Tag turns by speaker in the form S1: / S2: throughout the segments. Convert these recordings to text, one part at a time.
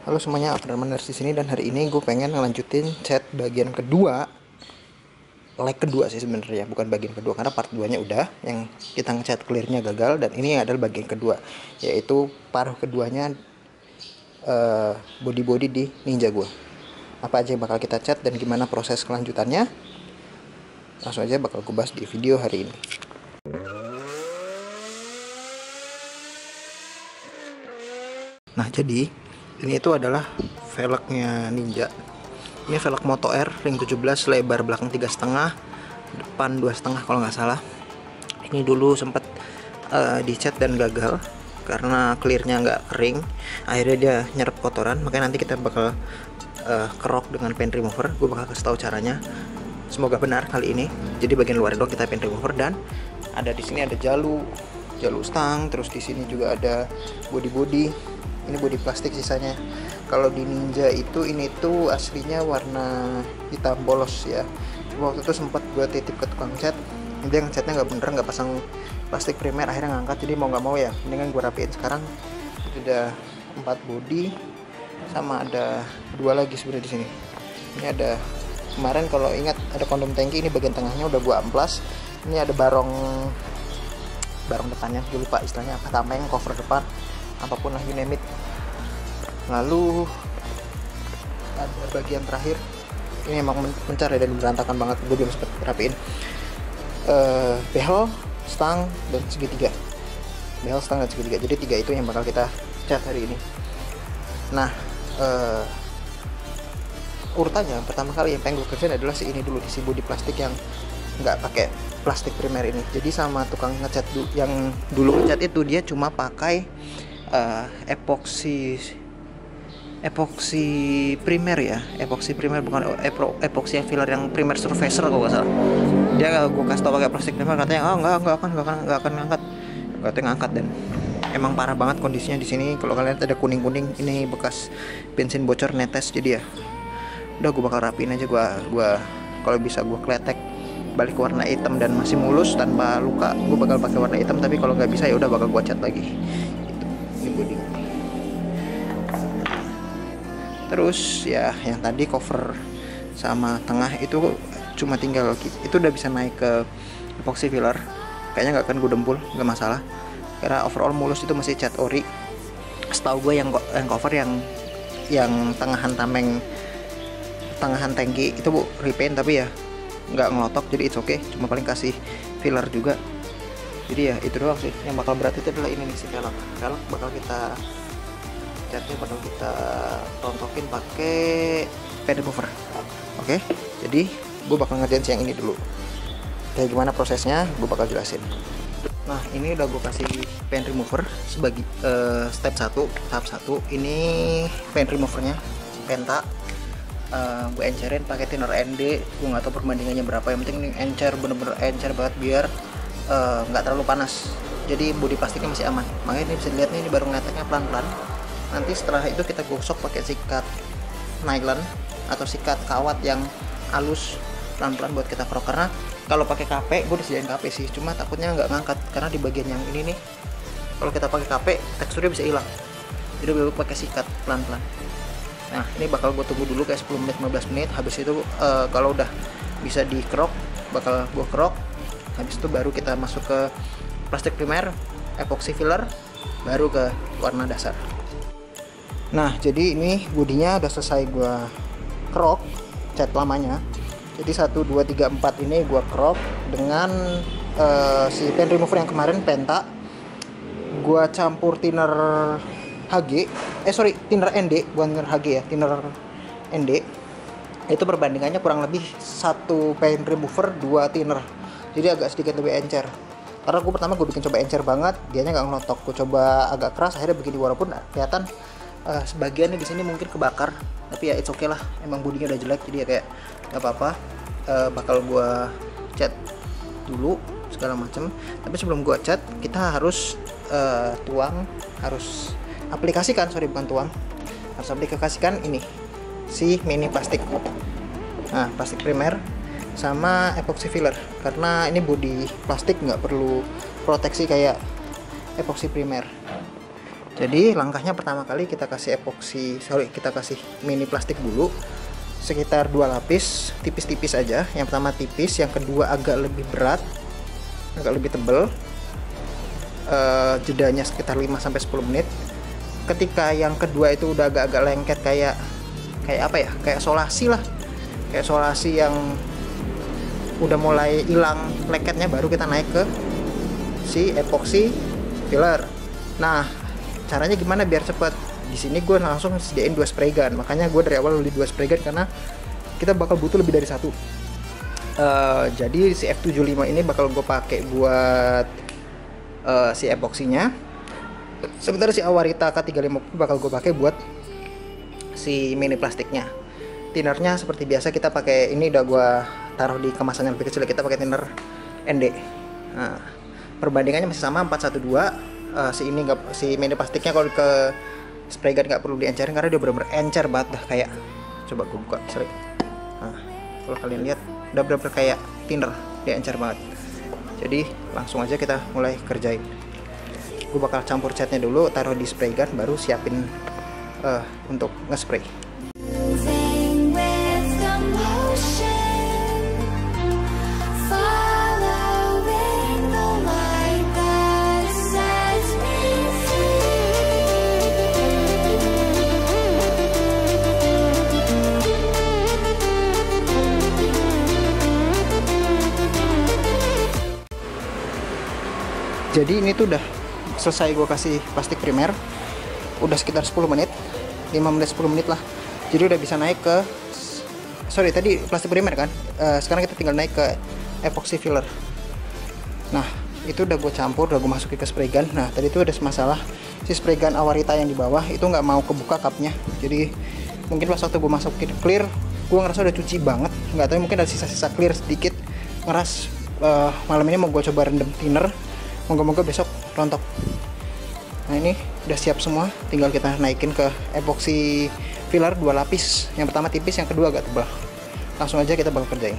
S1: Halo semuanya, Abdurrahman dari sini, dan hari ini gue pengen ngelanjutin cat bagian kedua, leg kedua sih sebenarnya, bukan bagian kedua karena part 2-nya udah, yang kita ngecat clearnya gagal, dan ini adalah bagian kedua, yaitu paruh keduanya body di Ninja gue. Apa aja yang bakal kita cat dan gimana proses kelanjutannya, langsung aja bakal gue bahas di video hari ini. Nah, jadi ini itu adalah velgnya Ninja. Ini velg Moto R ring 17, lebar belakang 3,5, depan 2,5 kalau nggak salah. Ini dulu sempat dicat dan gagal karena clearnya nggak kering. Akhirnya dia nyerap kotoran, makanya nanti kita bakal kerok dengan pen remover. Gue bakal kasih tahu caranya. Semoga benar kali ini. Jadi bagian luar doang kita pen remover, dan ada di sini ada jalu stang, terus di sini juga ada body. Ini bodi plastik sisanya. Kalau di Ninja itu ini tuh aslinya warna hitam polos ya. Cuma waktu itu sempat gue titip ke tukang cat, dia ngecatnya nggak bener, nggak pasang plastik primer, akhirnya ngangkat. Jadi mau nggak mau ya, mendingan gue rapiin sekarang. Udah 4 bodi, sama ada 2 lagi sebenarnya di sini. Ini ada kemarin kalau ingat ada kondom tangki, ini bagian tengahnya udah gue amplas. Ini ada barong depannya, gue lupa istilahnya apa, tameng, cover depan, apapun lah, you name it. Lalu ada bagian terakhir, ini emang mencar ya dan berantakan banget, gue belum sempet rapiin. Behel, stang, dan segitiga. Behel, stang, dan segitiga. Jadi 3 itu yang bakal kita cat hari ini. Nah, urutannya pertama kali yang pengen gue kerjain adalah si ini dulu, si bodi plastik yang nggak pakai plastik primer ini. Jadi sama tukang ngecat yang dulu ngecat itu, dia cuma pakai epoxy primer ya, epoxy primer, bukan epoxy filler yang primer surfacer kalau nggak salah. Dia gue kasih tau pakai plastik primer, katanya nggak akan ngangkat, katanya ngangkat, dan emang parah banget kondisinya di sini. Kalau kalian lihat ada kuning ini bekas bensin bocor netes. Jadi ya udah, gue bakal rapiin aja. Gue kalau bisa gue kletek balik ke warna hitam dan masih mulus tanpa luka, gue bakal pakai warna hitam. Tapi kalau nggak bisa ya udah, bakal gue cat lagi gitu. Ini body. Terus ya yang tadi cover sama tengah itu cuma tinggal, itu udah bisa naik ke epoxy filler. Kayaknya nggak akan gue dempul, nggak masalah, karena overall mulus itu masih cat ori. Setahu gue yang cover yang tengahan tameng, tengahan tangki itu repaint, tapi ya nggak ngelotok, jadi it's okay. Cuma paling kasih filler juga. Jadi ya itu doang sih. Yang bakal berat itu adalah ini nih, si velg bakal kita catnya, bakal kita rontokin pakai pen remover. Oke, jadi gue bakal ngerjain yang ini dulu. Kayak gimana prosesnya gue bakal jelasin. Nah, ini udah gue kasih pen remover sebagai tahap 1. Ini pen removernya Penta. Gue encerin pakai thinner ND. Gue nggak tahu perbandingannya berapa, yang penting ini encer, bener-bener encer banget biar nggak terlalu panas. Jadi bodi plastiknya masih aman. Makanya ini bisa dilihat nih, ini baru ngeteknya pelan-pelan. Nanti setelah itu kita gosok pakai sikat nylon atau sikat kawat yang halus, pelan-pelan buat kita kerok. Karena kalau pakai KP, gue disediain KP sih, cuma takutnya nggak ngangkat karena di bagian yang ini nih, kalau kita pakai KP teksturnya bisa hilang. Jadi gue pakai sikat pelan-pelan. Nah, ini bakal gue tunggu dulu kayak 10 menit 15 menit. Habis itu kalau udah bisa dikerok, bakal gue kerok. Habis itu baru kita masuk ke plastik primer, epoxy filler, baru ke warna dasar. Nah, jadi ini bodinya udah selesai gue kerok, cat lamanya. Jadi 1, 2, 3, 4 ini gue kerok dengan si pen remover yang kemarin Penta. Gue campur thinner thinner ND, bukan thinner HG ya, thinner ND. Itu perbandingannya kurang lebih 1 pen remover 2 thinner. Jadi agak sedikit lebih encer. Karena pertama gue bikin coba encer banget, dianya nggak ngelotok. Gue coba agak keras, akhirnya begini, walaupun kelihatan sebagiannya di sini mungkin kebakar, tapi ya it's okay lah, emang bodinya udah jelek, jadi ya kayak nggak apa-apa. Bakal gue cat dulu segala macam, tapi sebelum gue cat kita harus harus aplikasikan ini si mini plastik. Nah, plastik primer sama epoxy filler, karena ini bodi plastik nggak perlu proteksi kayak epoxy primer. Jadi langkahnya pertama kali kita kasih kita kasih mini plastik dulu sekitar 2 lapis, tipis-tipis aja. Yang pertama tipis, yang kedua agak lebih berat, agak lebih tebal. Jedanya sekitar 5-10 menit. Ketika yang kedua itu udah agak-agak lengket kayak apa ya? Kayak solasi lah. Kayak solasi yang udah mulai hilang leketnya, baru kita naik ke si epoxy filler. Nah, caranya gimana biar cepet? Di sini gue langsung sediain 2 spray gun. Makanya gue dari awal beli 2 spray gun karena kita bakal butuh lebih dari 1. Jadi si F75 ini bakal gue pakai buat si epoksinya. Sementara si Awarita K350 bakal gue pakai buat si mini plastiknya. Tinernya seperti biasa kita pakai, ini udah gue taruh di kemasan yang lebih kecil, kita pakai thinner ND. Nah, perbandingannya masih sama 4:1:2. Si mini plastiknya kalau ke spray gun nggak perlu diencerin karena dia benar-benar encer banget dah, kayak coba gue buka sorry. Nah, kalau kalian lihat udah benar-benar kayak thinner, dia encer banget. Jadi langsung aja kita mulai kerjain. Gue bakal campur catnya dulu, taruh di spray gun, baru siapin untuk nge-spray. Jadi ini tuh udah selesai gue kasih plastik primer, udah sekitar 10 menit, 5 menit 10 menit lah. Jadi udah bisa naik ke, sorry tadi plastik primer kan, sekarang kita tinggal naik ke epoxy filler. Nah itu udah gue campur, udah gue masukin ke spray gun. Nah tadi itu ada masalah, si spray gun Awarita yang di bawah itu nggak mau kebuka cupnya. Jadi mungkin pas waktu gue masukin clear, gue ngerasa udah cuci banget, nggak tahu mungkin ada sisa-sisa clear sedikit, ngeras. Malam ini mau gue coba rendam thinner, moga-moga besok rontok. Nah ini udah siap semua, tinggal kita naikin ke epoxy filler 2 lapis. Yang pertama tipis, yang kedua agak tebal. Langsung aja kita bakal kerjain.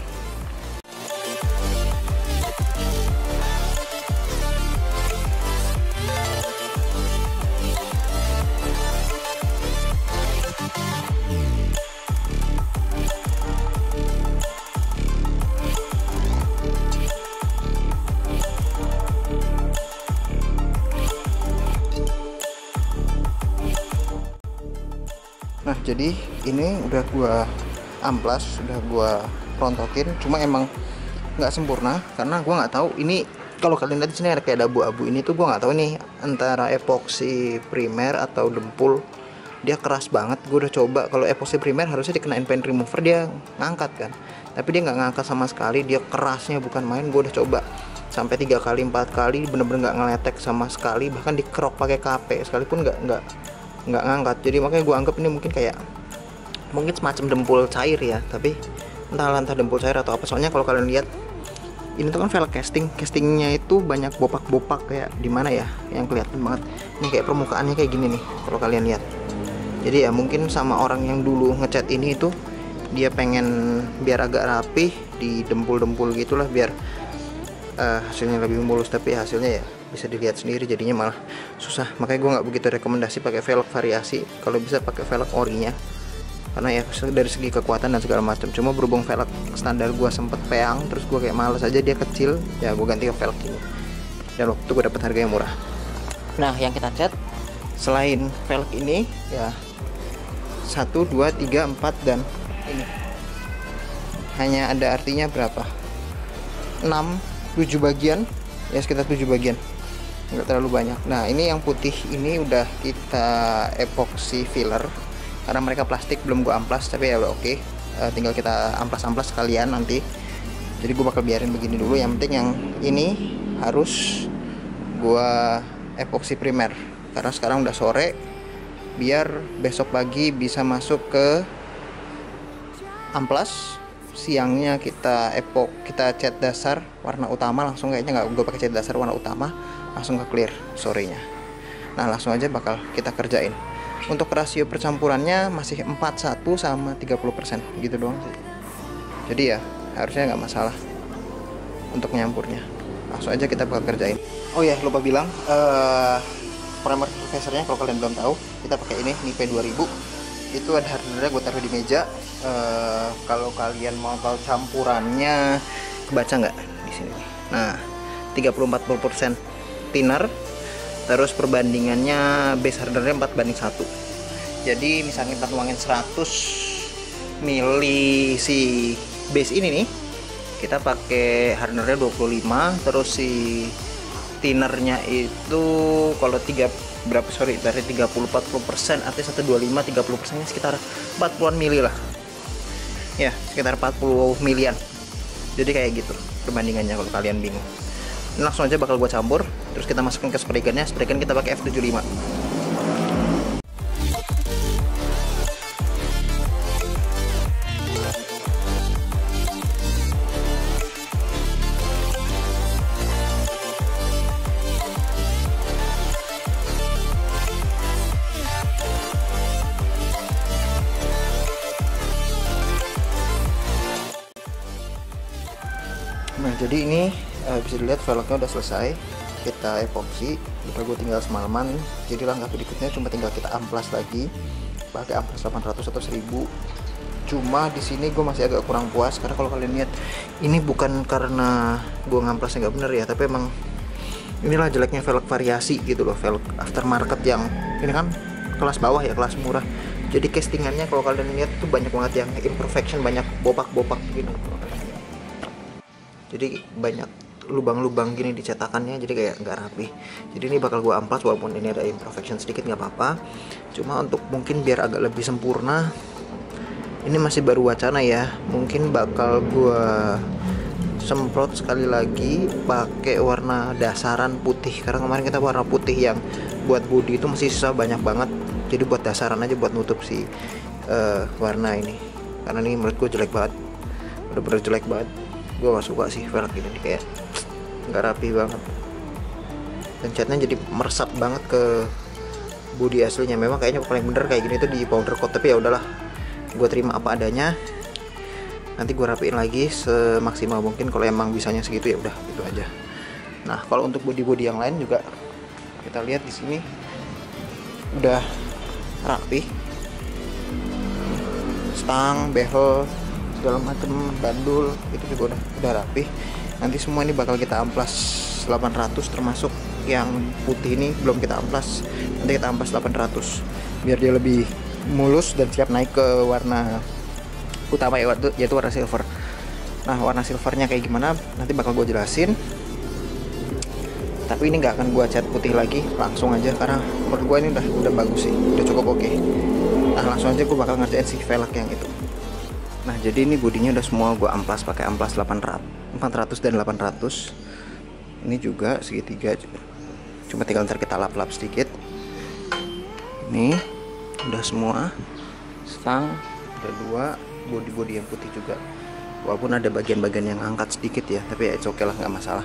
S1: Nah jadi ini udah gua amplas, udah gua rontokin, cuma emang nggak sempurna karena gua nggak tahu ini, kalau kalian lihat di sini ada kayak abu-abu ini tuh, gua nggak tahu ini antara epoxy primer atau dempul. Dia keras banget. Gue udah coba, kalau epoxy primer harusnya dikenain paint remover dia ngangkat kan, tapi dia nggak ngangkat sama sekali. Dia kerasnya bukan main. Gue udah coba sampai 3 kali 4 kali bener-bener nggak ngeletek sama sekali, bahkan dikerok pakai KP sekalipun nggak ngangkat. Jadi makanya gue anggap ini mungkin semacam dempul cair ya, tapi entah dempul cair atau apa. Soalnya kalau kalian lihat ini tuh kan velg castingnya itu banyak bopak-bopak kayak di mana ya yang kelihatan banget. Ini kayak permukaannya kayak gini nih kalau kalian lihat. Jadi ya mungkin sama orang yang dulu ngecat ini itu dia pengen biar agak rapih di dempul-dempul gitulah, biar hasilnya lebih mulus, tapi hasilnya ya bisa dilihat sendiri jadinya malah susah. Makanya gue nggak begitu rekomendasi pakai velg variasi, kalau bisa pakai velg orinya karena ya dari segi kekuatan dan segala macam. Cuma berhubung velg standar gue sempet peang, terus gue kayak males aja, dia kecil ya gue ganti ke velg ini, dan waktu itu gue dapet harga yang murah. Nah yang kita cat selain velg ini ya 1, 2, 3, 4 dan ini hanya ada artinya berapa, 6, 7 bagian ya, sekitar 7 bagian, nggak terlalu banyak. Nah ini yang putih ini udah kita epoxy filler karena mereka plastik, belum gua amplas, tapi ya udah oke. Tinggal kita amplas sekalian nanti. Jadi gua bakal biarin begini dulu. Yang penting yang ini harus gua epoxy primer karena sekarang udah sore, biar besok pagi bisa masuk ke amplas. Siangnya kita cat dasar warna utama langsung, kayaknya nggak gue pakai cat dasar warna utama, langsung ke clear sorenya. Nah langsung aja bakal kita kerjain. Untuk rasio percampurannya masih 41 sama 30% gitu doang sih. Jadi ya harusnya nggak masalah untuk nyampurnya. Langsung aja kita bakal kerjain. Oh ya lupa bilang, primer surfacernya kalau kalian belum tahu, kita pakai ini Nipe 2000. Itu ada hardennya, gue taruh di meja. Kalau kalian mau tahu campurannya, kebaca nggak di sini? Nah, 30-40% thinner, terus perbandingannya base hardenernya 4:1. Jadi misalnya kita tuangin 100 mili si base ini nih, kita pakai hardenernya 25, terus si thinnernya itu kalau dari 30-40%, artinya 125, 30% nya sekitar 40-an mili lah ya, sekitar 40 milian. Jadi kayak gitu perbandingannya kalau kalian bingung. Ini langsung aja bakal gua campur, terus kita masukin ke spray gunnya. Spray gun kita pakai F75. Nah, jadi ini bisa dilihat velgnya udah selesai, kita epoksi. Udah gue tinggal semalaman. Jadi langkah berikutnya cuma tinggal kita amplas lagi pakai amplas 800 atau 1000. Cuma di sini gue masih agak kurang puas karena kalau kalian lihat, ini bukan karena gue ngamplasnya nggak bener ya, tapi emang inilah jeleknya velg variasi gitu loh, velg aftermarket yang ini kan kelas bawah ya, kelas murah. Jadi castingannya kalau kalian lihat tuh banyak banget yang imperfection, banyak bopak-bopak gitu. Jadi banyak lubang-lubang gini di cetakannya, jadi kayak nggak rapi. Jadi ini bakal gua amplas walaupun ini ada imperfection sedikit, nggak apa-apa. Cuma untuk mungkin biar agak lebih sempurna, ini masih baru wacana ya, mungkin bakal gua semprot sekali lagi pakai warna dasaran putih, karena kemarin kita warna putih yang buat body itu masih susah, banyak banget. Jadi buat dasaran aja, buat nutup si warna ini, karena ini menurut gue jelek banget, bener-bener jelek banget. Gue gak suka sih velg ini, kayak nggak rapi banget, dan catnya jadi meresap banget ke body aslinya. Memang kayaknya paling bener kayak gini tuh di powder coat, tapi ya udahlah, gue terima apa adanya. Nanti gue rapiin lagi semaksimal mungkin, kalau emang bisanya segitu ya udah gitu aja. Nah, kalau untuk body-body yang lain juga kita lihat di sini udah rapi, stang, behel, segala macem, bandul itu juga udah rapi. Nanti semua ini bakal kita amplas 800, termasuk yang putih ini belum kita amplas, nanti kita amplas 800 biar dia lebih mulus dan siap naik ke warna utama yaitu warna silver. Nah, warna silvernya kayak gimana nanti bakal gue jelasin, tapi ini nggak akan gue cat putih lagi, langsung aja, karena menurut gue ini udah bagus sih, udah cukup oke. Nah, langsung aja gue bakal ngerjain si velg yang itu. Nah, jadi ini bodinya udah semua gue amplas pakai amplas 400 dan 800. Ini juga segitiga, cuma tinggal ntar kita lap-lap sedikit. Ini udah semua, stang udah 2, body yang putih juga, walaupun ada bagian-bagian yang angkat sedikit ya, tapi ya oke lah, nggak masalah.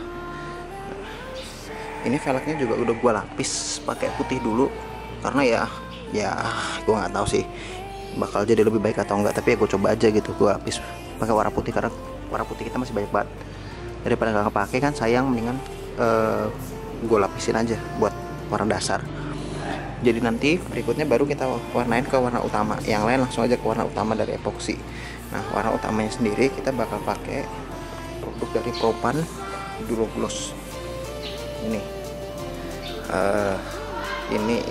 S1: Ini velgnya juga udah gue lapis pakai putih dulu, karena ya gue nggak tahu sih bakal jadi lebih baik atau enggak, tapi ya gue coba aja gitu. Gue lapis pakai warna putih karena warna putih kita masih banyak banget, daripada nggak kepake kan sayang, mendingan gue lapisin aja buat warna dasar. Jadi nanti berikutnya baru kita warnain ke warna utama, yang lain langsung aja ke warna utama dari epoxy. Nah, warna utamanya sendiri kita bakal pakai produk dari Propan Duro Gloss ini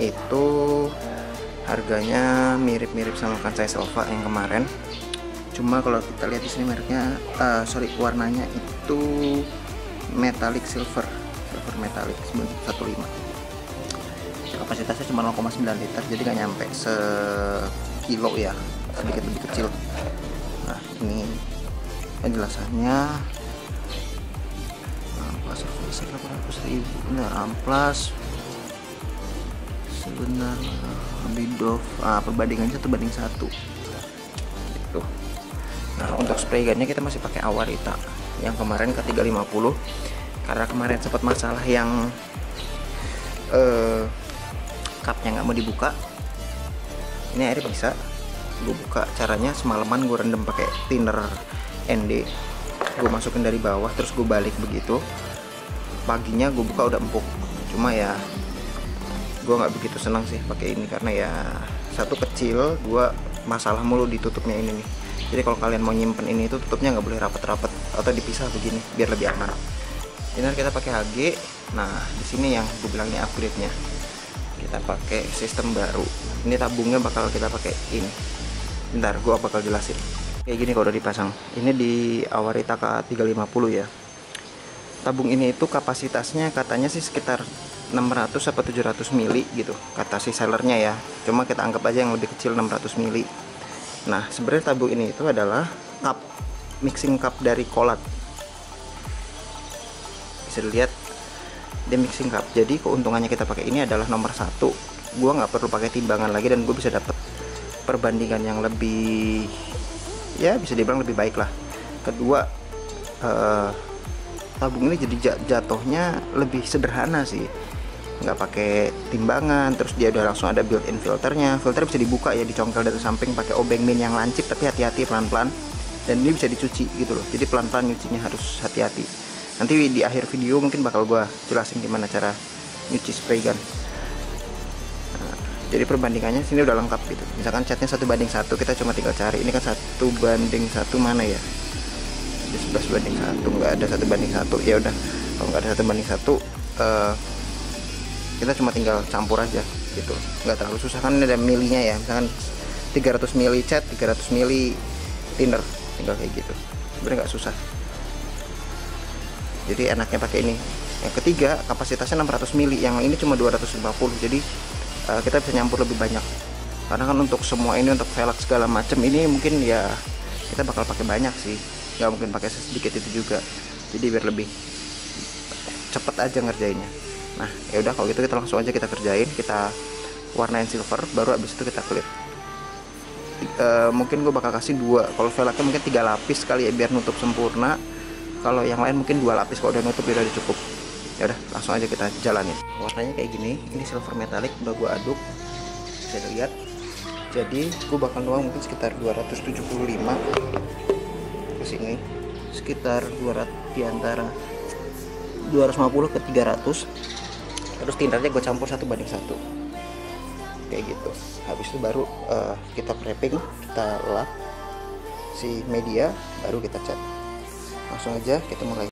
S1: itu harganya mirip-mirip sama Kansai Selva yang kemarin, cuma kalau kita lihat di sini mereknya warnanya itu metallic silver metallic 15. Kapasitasnya cuma 0,9 liter, jadi nggak nyampe sekilo ya, sedikit lebih kecil. Nah, ini penjelasannya. Amplas 800.000, benar amplas sebenarnya Bidoff, perbandingannya 1:1 gitu. Nah, untuk spray gunnya kita masih pakai Awarita yang kemarin ke 350, karena kemarin sempat masalah yang cupnya nggak mau dibuka. Ini airnya bisa gue buka, caranya semalaman gue rendam pakai thinner ND, gue masukin dari bawah terus gue balik begitu, paginya gue buka udah empuk. Cuma ya gue nggak begitu senang sih pakai ini, karena ya satu kecil, dua masalah mulu di tutupnya ini nih. Jadi kalau kalian mau nyimpen ini itu tutupnya nggak boleh rapat-rapat atau dipisah begini biar lebih aman. Ini kita pakai HG. Nah di sini yang gue bilang ini upgrade-nya, kita pakai sistem baru. Ini tabungnya bakal kita pakai ini. Bentar, gue bakal jelasin. Kayak gini kalau udah dipasang. Ini di Awaritaka 350 ya. Tabung ini itu kapasitasnya katanya sih sekitar 600 atau 700 mili gitu kata si sellernya ya. Cuma kita anggap aja yang lebih kecil 600 mili. Nah sebenarnya tabung ini itu adalah cup, mixing cup dari Colat. Bisa dilihat dia mixing cup. Jadi keuntungannya kita pakai ini adalah nomor satu, gua nggak perlu pakai timbangan lagi dan gue bisa dapat perbandingan yang lebih, ya bisa dibilang lebih baik lah. Kedua, tabung ini jadi jatuhnya lebih sederhana sih, nggak pakai timbangan. Terus dia udah langsung ada built-in filternya. Filter bisa dibuka ya, dicongkel dari samping pakai obeng min yang lancip, tapi hati-hati pelan-pelan. Dan ini bisa dicuci gitu loh, jadi pelan-pelan nyucinya harus hati-hati. Nanti di akhir video mungkin bakal gua jelasin gimana cara nyuci spray gun. Nah, jadi perbandingannya sini udah lengkap gitu. Misalkan catnya 1:1, kita cuma tinggal cari ini kan 1:1 mana ya, di 11:1, nggak ada 1:1. Ya udah, kalau nggak ada 1:1, kita cuma tinggal campur aja gitu, nggak terlalu susah kan. Ini ada milinya ya, misalkan 300 mili cat, 300 mili thinner, tinggal kayak gitu. Sebenarnya nggak susah, jadi enaknya pakai ini. Yang ketiga, kapasitasnya 600 mili, yang ini cuma 250, jadi kita bisa nyampur lebih banyak. Karena kan untuk semua ini, untuk velg segala macam ini mungkin ya kita bakal pakai banyak sih, nggak mungkin pakai sedikit itu juga. Jadi biar lebih cepet aja ngerjainnya. Nah ya udah, kalau gitu kita langsung aja kita kerjain. Kita warnain silver, baru abis itu kita clear. Mungkin gue bakal kasih 2, kalau velgnya mungkin 3 lapis kali ya, biar nutup sempurna. Kalau yang lain mungkin 2 lapis, kalau udah nutup udah cukup. Ya udah, langsung aja kita jalanin. Warnanya kayak gini, ini silver metallic, udah gue aduk, bisa dilihat. Jadi gue bakal nuang mungkin sekitar 275 ke sini, sekitar 200, di antara 250 ke 300. Terus tindernya gue campur 1:1 kayak gitu. Habis itu baru kita prepping, kita lap si media, baru kita cat. Langsung aja kita mulai.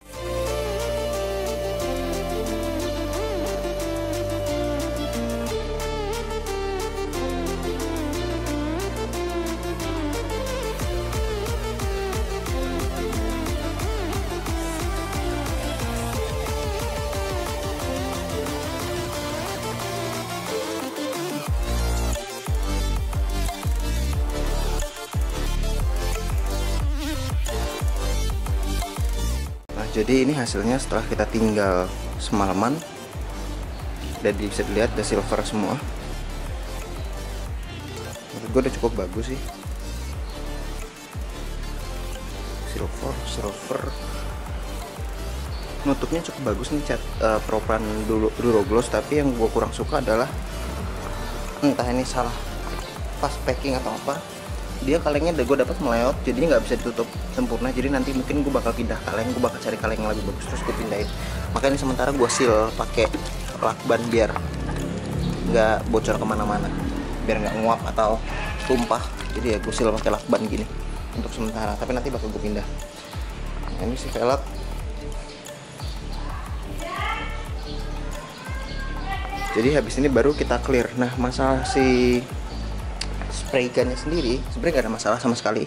S1: Jadi ini hasilnya setelah kita tinggal semalaman, dan bisa dilihat udah silver semua. Menurut gue udah cukup bagus sih, silver nutupnya cukup bagus nih, cat Propran Durogloss. Tapi yang gue kurang suka adalah, entah ini salah pas packing atau apa, dia kalengnya gue dapat meleot, jadi nggak bisa ditutup sempurna. Jadi nanti mungkin gue bakal pindah kaleng, gue bakal cari kaleng yang lebih bagus terus gue pindahin. Makanya sementara gue seal pakai lakban biar nggak bocor kemana-mana, biar nggak nguap atau tumpah. Jadi ya gue seal pakai lakban gini untuk sementara, tapi nanti bakal gue pindah. Nah, ini si velg. Jadi habis ini baru kita clear. Nah masalah si spray gunnya sendiri sebenarnya gak ada masalah sama sekali,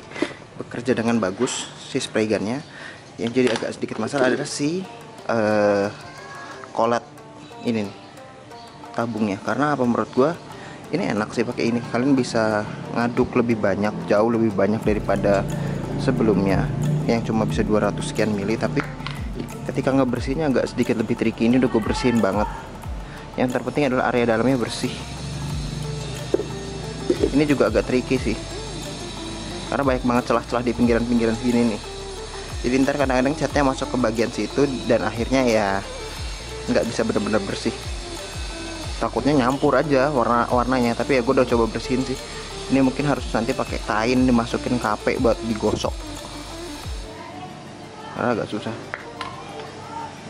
S1: bekerja dengan bagus si spray gunnya. Yang jadi agak sedikit masalah adalah si Colat ini nih, tabungnya. Karena apa, menurut gua ini enak sih pakai ini, kalian bisa ngaduk lebih banyak, jauh lebih banyak daripada sebelumnya yang cuma bisa 200 sekian mili. Tapi ketika ngebersihnya agak sedikit lebih tricky. Ini udah gue bersihin banget. Yang terpenting adalah area dalamnya bersih. Ini juga agak tricky sih, karena banyak banget celah-celah di pinggiran-pinggiran sini nih. Jadi ntar kadang-kadang catnya masuk ke bagian situ dan akhirnya ya nggak bisa bener-bener bersih. Takutnya nyampur aja warnanya. Tapi ya gue udah coba bersihin sih. Ini mungkin harus nanti pakai kain dimasukin KP buat digosok, karena agak susah.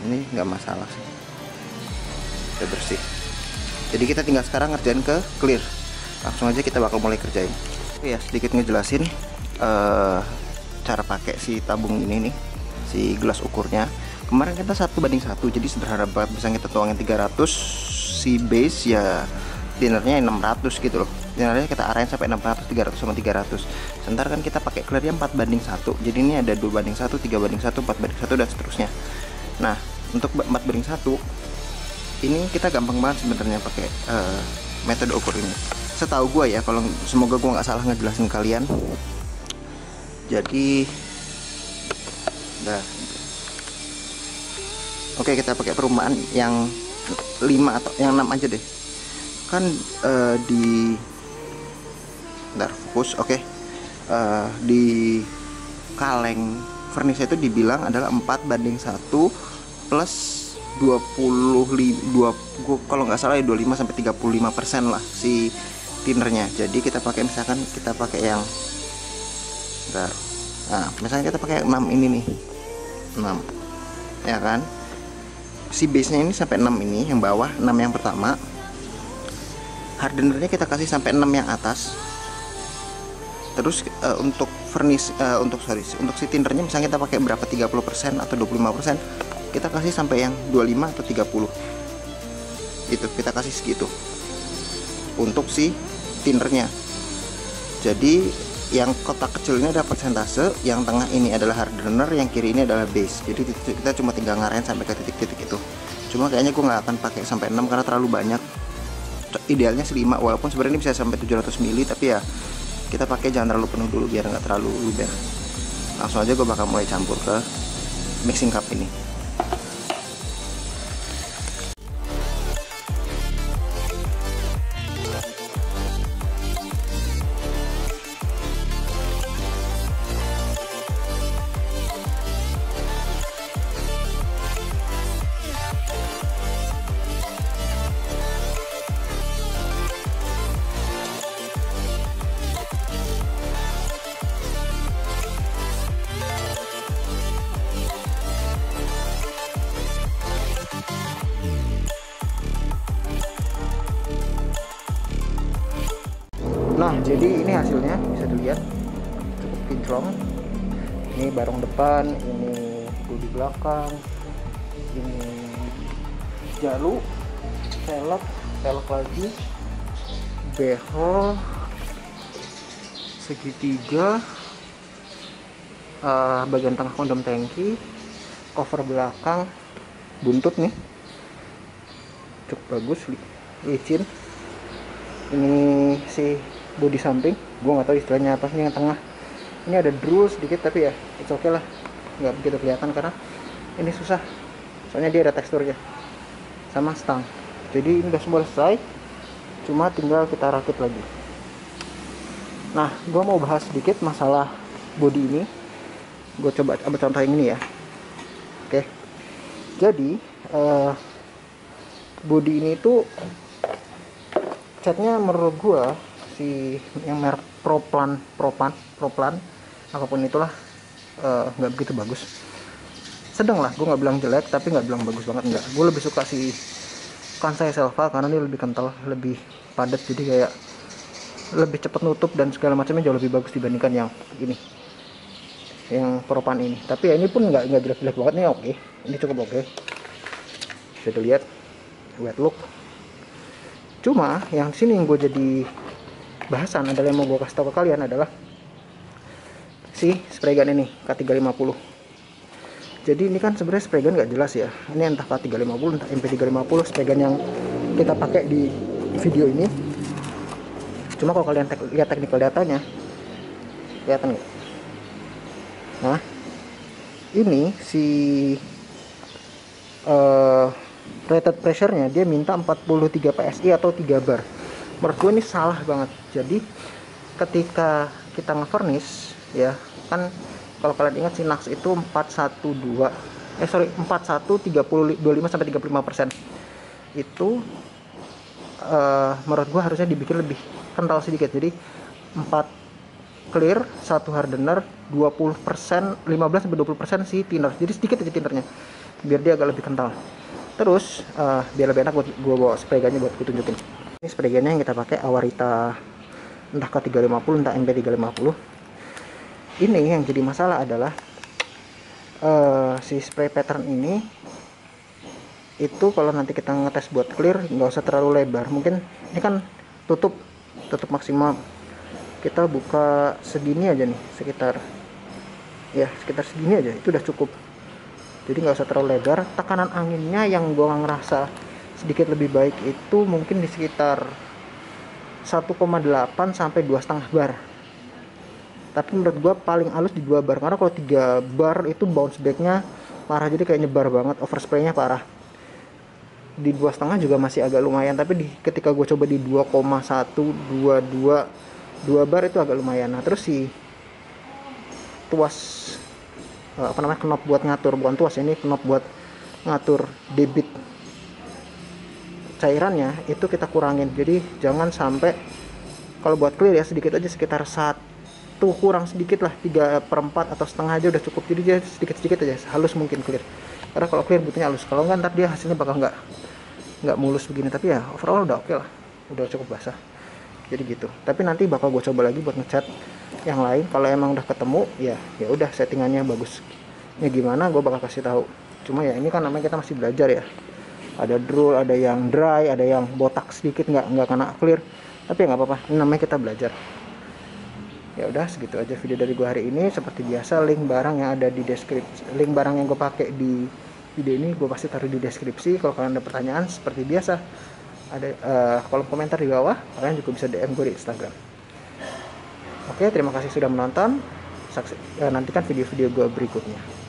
S1: Ini nggak masalah sih, udah bersih. Jadi kita tinggal sekarang ngerjain ke clear. Langsung aja kita bakal mulai kerjain. Ya, sedikit ngejelasin cara pakai si tabung ini nih, si gelas ukurnya. Kemarin kita 1:1, jadi sederhana banget, bisa kita tuangin 300, si base ya dinernya 600 gitu loh. Dinernya kita arahin sampai 600, 300 sama 300. Sebentar kan kita pakai clearnya 4:1, jadi ini ada 2:1, 3:1, 4:1 dan seterusnya. Nah, untuk 4:1 ini kita gampang banget sebenarnya pakai metode ukur ini. Setahu gue ya, kalau semoga gue nggak salah ngejelasin kalian. Jadi, oke, kita pakai perumpamaan yang 5 atau yang 6 aja deh. Kan bentar, fokus. Oke. Di kaleng furnace itu dibilang adalah 4:1 plus 25, kalau nggak salah ya 25 sampai 35% lah si tinernya. Jadi kita pakai, misalkan kita pakai yang bentar. Nah, misalnya kita pakai 6 ini nih. 6. Ya kan? Si base nya ini sampai 6 ini, yang bawah 6 yang pertama. Hardenernya kita kasih sampai 6 yang atas. Terus untuk furnace untuk si tinernya misalnya kita pakai berapa, 30% atau 25%, kita kasih sampai yang 25 atau 30. Itu kita kasih segitu untuk si tinernya. Jadi yang kotak kecil ini adalah persentase, yang tengah ini adalah hardener, yang kiri ini adalah base. Jadi kita cuma tinggal ngarahin sampai ke titik-titik itu. Cuma kayaknya gue nggak akan pakai sampai 6 karena terlalu banyak. Idealnya 5, walaupun sebenarnya ini bisa sampai 700 ml, tapi ya kita pakai jangan terlalu penuh dulu biar nggak terlalu luber. Langsung aja gue bakal mulai campur ke mixing cup ini. Nah, jadi ini hasilnya bisa dilihat cukup kinclong. Ini barong depan, ini bodi belakang, ini jalu, velg lagi, behel, segitiga, bagian tengah kondom tangki, cover belakang, buntut nih, cukup bagus, licin. Ini si bodi samping, gue nggak tahu istilahnya apa sih yang tengah. Ini ada drool sedikit tapi ya it's okay lah, nggak begitu kelihatan karena ini susah, soalnya dia ada teksturnya sama stang. Jadi ini udah semua selesai, cuma tinggal kita rakit lagi. Nah, gue mau bahas sedikit masalah bodi ini. Gue coba ambil contoh yang ini ya. Oke, jadi bodi ini tuh catnya menurut gue yang merek Proplan apapun itulah, nggak begitu bagus. Sedang lah, gue nggak bilang jelek tapi nggak bilang bagus banget, enggak. Gue lebih suka si Kansai Selva karena ini lebih kental, lebih padat, jadi kayak lebih cepat nutup dan segala macamnya jauh lebih bagus dibandingkan yang ini, yang Proplan ini. Tapi ya ini pun nggak jelek-jelek banget nih, oke. Ini cukup oke. Bisa dilihat wet look. Cuma yang sini yang gue jadi bahasan adalah, yang mau gue kasih tahu ke kalian adalah si spray gun ini K350. Jadi ini kan sebenarnya spray gun nggak jelas ya, ini entah K350 entah MP350 spray gun yang kita pakai di video ini. Cuma kalau kalian lihat technical datanya, kelihatan nggak? Nah, ini si rated pressure-nya dia minta 43 PSI atau 3 bar. Menurut gue ini salah banget. Jadi ketika kita nge-furnace ya kan, kalau kalian ingat Sinax itu 412 41 25 sampai 35%. Itu menurut gue harusnya dibikin lebih kental sedikit. Jadi 4 clear, 1 hardener, 20%, 15 sampai 20% si thinner. Jadi sedikit aja thinnernya biar dia agak lebih kental. Terus biar lebih enak gue bawa spray gunnya buat gue tunjukin. Ini spray gunnya yang kita pakai Awarita entah K350 entah MP350. Ini yang jadi masalah adalah si spray pattern ini itu kalau nanti kita ngetes buat clear nggak usah terlalu lebar. Mungkin ini kan tutup maksimal, kita buka segini aja nih, sekitar segini aja itu udah cukup. Jadi nggak usah terlalu lebar. Tekanan anginnya yang gua ngerasa sedikit lebih baik itu mungkin di sekitar 1,8 sampai 2,5 bar. Tapi menurut gua paling halus di 2 bar, karena kalau 3 bar itu bounce backnya parah, jadi kayak nyebar banget, overspraynya parah. Di 2,5 juga masih agak lumayan, tapi ketika gue coba di 2,1, 2 bar itu agak lumayan. Nah terus si tuas knop buat ngatur, bukan tuas, ini knop buat ngatur debit cairannya itu kita kurangin. Jadi jangan sampai, kalau buat clear ya sedikit aja, sekitar 1 kurang sedikit lah, 3/4 atau setengah aja udah cukup. Jadi dia sedikit aja, halus mungkin clear, karena kalau clear butuhnya halus, kalau enggak ntar dia hasilnya bakal nggak mulus begini. Tapi ya overall udah oke lah, udah cukup basah, jadi gitu. Tapi nanti bakal gue coba lagi buat ngecat yang lain. Kalau emang udah ketemu ya udah settingannya bagusnya gimana gue bakal kasih tahu. Cuma ya ini kan namanya kita masih belajar ya, ada drool, ada yang dry, ada yang botak sedikit, nggak kena clear. Tapi ya nggak apa-apa, ini namanya kita belajar. Ya udah, segitu aja video dari gue hari ini. Seperti biasa, link barang yang ada di deskripsi, link barang yang gue pakai di video ini gue pasti taruh di deskripsi. Kalau kalian ada pertanyaan seperti biasa, ada kolom komentar di bawah. Kalian juga bisa DM gue di Instagram. Oke, terima kasih sudah menonton. Nantikan video-video gue berikutnya.